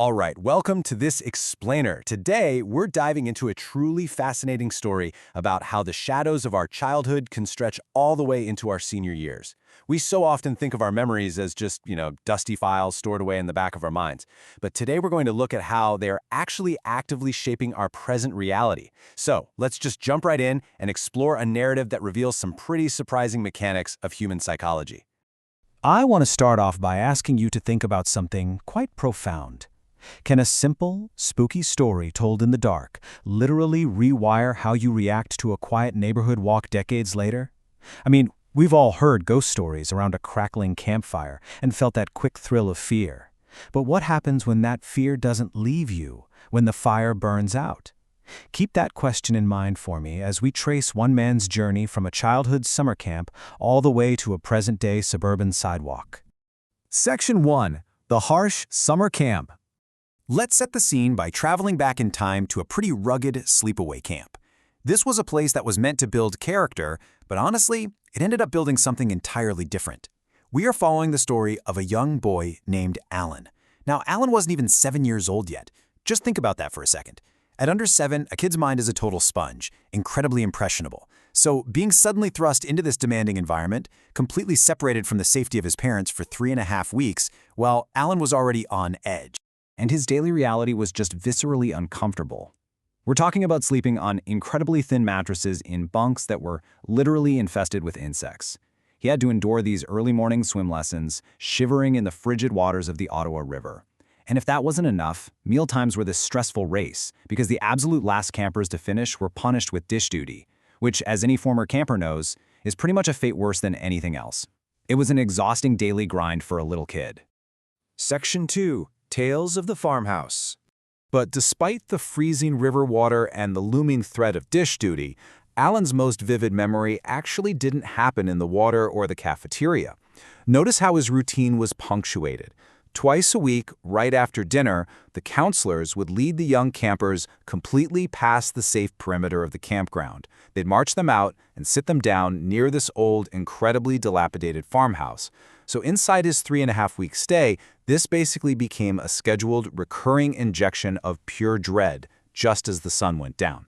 All right, welcome to this explainer. Today, we're diving into a truly fascinating story about how the shadows of our childhood can stretch all the way into our senior years. We so often think of our memories as just, dusty files stored away in the back of our minds. But today we're going to look at how they are actually actively shaping our present reality. So let's just jump right in and explore a narrative that reveals some pretty surprising mechanics of human psychology. I want to start off by asking you to think about something quite profound. Can a simple, spooky story told in the dark literally rewire how you react to a quiet neighborhood walk decades later? I mean, we've all heard ghost stories around a crackling campfire and felt that quick thrill of fear. But what happens when that fear doesn't leave you, when the fire burns out? Keep that question in mind for me as we trace one man's journey from a childhood summer camp all the way to a present-day suburban sidewalk. Section 1. The Harsh Summer Camp. Let's set the scene by traveling back in time to a pretty rugged sleepaway camp. This was a place that was meant to build character, but honestly, it ended up building something entirely different. We are following the story of a young boy named Allan. Now, Allan wasn't even 7 years old yet. Just think about that for a second. At under 7, a kid's mind is a total sponge, incredibly impressionable. So being suddenly thrust into this demanding environment, completely separated from the safety of his parents for 3.5 weeks, well, Allan was already on edge. And his daily reality was just viscerally uncomfortable. We're talking about sleeping on incredibly thin mattresses in bunks that were literally infested with insects. He had to endure these early morning swim lessons, shivering in the frigid waters of the Ottawa River. And if that wasn't enough, mealtimes were this stressful race, because the absolute last campers to finish were punished with dish duty, which, as any former camper knows, is pretty much a fate worse than anything else. It was an exhausting daily grind for a little kid. Section 2. Tales of the Farmhouse. But despite the freezing river water and the looming threat of dish duty, Allan's most vivid memory actually didn't happen in the water or the cafeteria. Notice how his routine was punctuated. Twice a week, right after dinner, the counselors would lead the young campers completely past the safe perimeter of the campground. They'd march them out and sit them down near this old, incredibly dilapidated farmhouse. So inside his 3.5-week stay, this basically became a scheduled, recurring injection of pure dread just as the sun went down.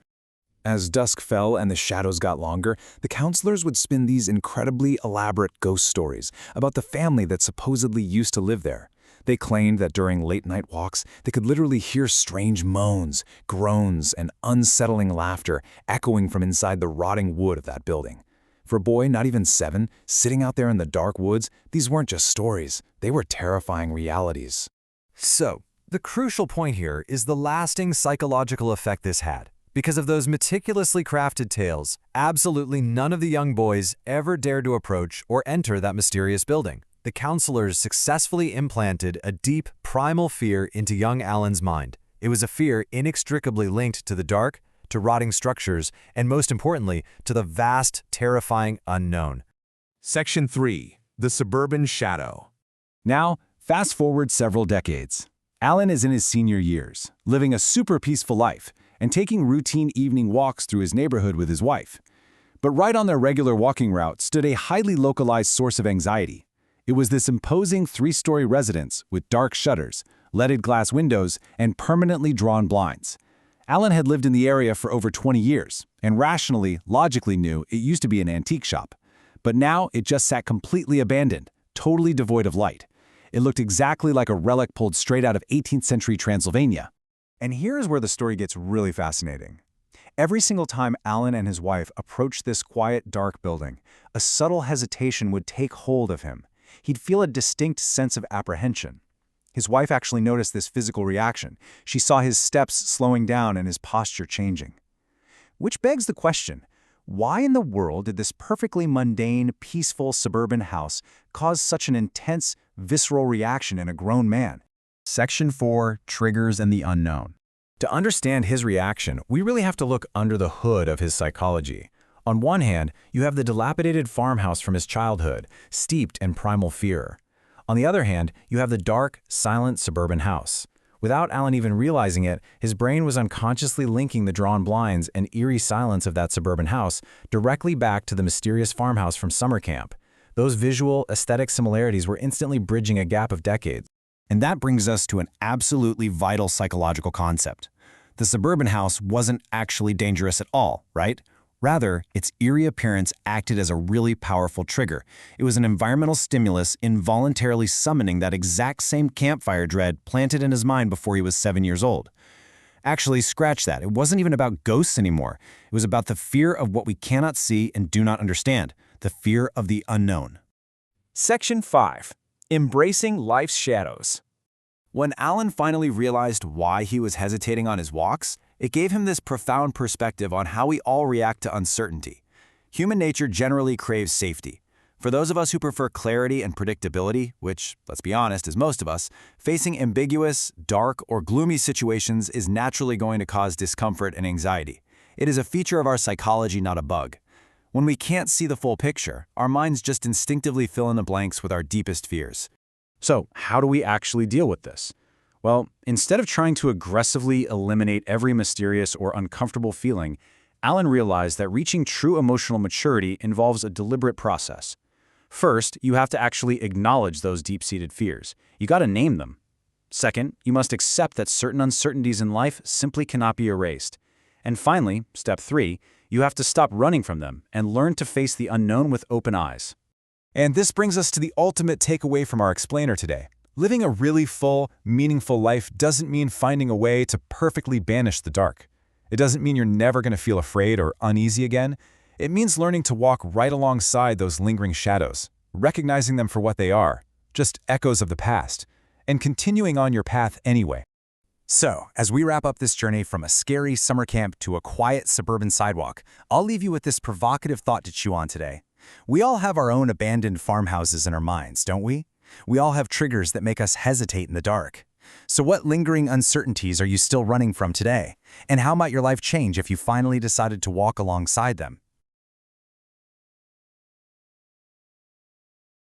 As dusk fell and the shadows got longer, the counselors would spin these incredibly elaborate ghost stories about the family that supposedly used to live there. They claimed that during late-night walks, they could literally hear strange moans, groans, and unsettling laughter echoing from inside the rotting wood of that building. For a boy not even 7, sitting out there in the dark woods, these weren't just stories, they were terrifying realities. So, the crucial point here is the lasting psychological effect this had. Because of those meticulously crafted tales, absolutely none of the young boys ever dared to approach or enter that mysterious building. The counselors successfully implanted a deep, primal fear into young Allan's mind. It was a fear inextricably linked to the dark, to rotting structures, and most importantly, to the vast, terrifying unknown. Section 3. The Suburban Shadow. Now, fast forward several decades. Allan is in his senior years, living a super peaceful life and taking routine evening walks through his neighborhood with his wife. But right on their regular walking route stood a highly localized source of anxiety. It was this imposing 3-story residence with dark shutters, leaded glass windows, and permanently drawn blinds. Allan had lived in the area for over 20 years, and rationally, logically knew it used to be an antique shop. But now it just sat completely abandoned, totally devoid of light. It looked exactly like a relic pulled straight out of 18th century Transylvania. And here's where the story gets really fascinating. Every single time Allan and his wife approached this quiet, dark building, a subtle hesitation would take hold of him. He'd feel a distinct sense of apprehension. His wife actually noticed this physical reaction. She saw his steps slowing down and his posture changing. Which begs the question, why in the world did this perfectly mundane, peaceful suburban house cause such an intense, visceral reaction in a grown man? Section 4. Triggers and the Unknown. To understand his reaction, we really have to look under the hood of his psychology. On one hand, you have the dilapidated farmhouse from his childhood, steeped in primal fear. On the other hand, you have the dark, silent suburban house. Without Allan even realizing it, his brain was unconsciously linking the drawn blinds and eerie silence of that suburban house directly back to the mysterious farmhouse from summer camp. Those visual, aesthetic similarities were instantly bridging a gap of decades. And that brings us to an absolutely vital psychological concept. The suburban house wasn't actually dangerous at all, right? Rather, its eerie appearance acted as a really powerful trigger. It was an environmental stimulus involuntarily summoning that exact same campfire dread planted in his mind before he was 7 years old. Actually, scratch that. It wasn't even about ghosts anymore. It was about the fear of what we cannot see and do not understand, the fear of the unknown. Section 5. Embracing life's shadows. When Allan finally realized why he was hesitating on his walks, it gave him this profound perspective on how we all react to uncertainty. Human nature generally craves safety. For those of us who prefer clarity and predictability, which, let's be honest, is most of us, facing ambiguous, dark, or gloomy situations is naturally going to cause discomfort and anxiety. It is a feature of our psychology, not a bug. When we can't see the full picture, our minds just instinctively fill in the blanks with our deepest fears. So, how do we actually deal with this? Well, instead of trying to aggressively eliminate every mysterious or uncomfortable feeling, Allan realized that reaching true emotional maturity involves a deliberate process. First, you have to actually acknowledge those deep-seated fears. You got to name them. Second, you must accept that certain uncertainties in life simply cannot be erased. And finally, step 3, you have to stop running from them and learn to face the unknown with open eyes. And this brings us to the ultimate takeaway from our explainer today. Living a really full, meaningful life doesn't mean finding a way to perfectly banish the dark. It doesn't mean you're never going to feel afraid or uneasy again. It means learning to walk right alongside those lingering shadows, recognizing them for what they are, just echoes of the past, and continuing on your path anyway. So, as we wrap up this journey from a scary summer camp to a quiet suburban sidewalk, I'll leave you with this provocative thought to chew on today. We all have our own abandoned farmhouses in our minds, don't we? We all have triggers that make us hesitate in the dark. So what lingering uncertainties are you still running from today? And how might your life change if you finally decided to walk alongside them?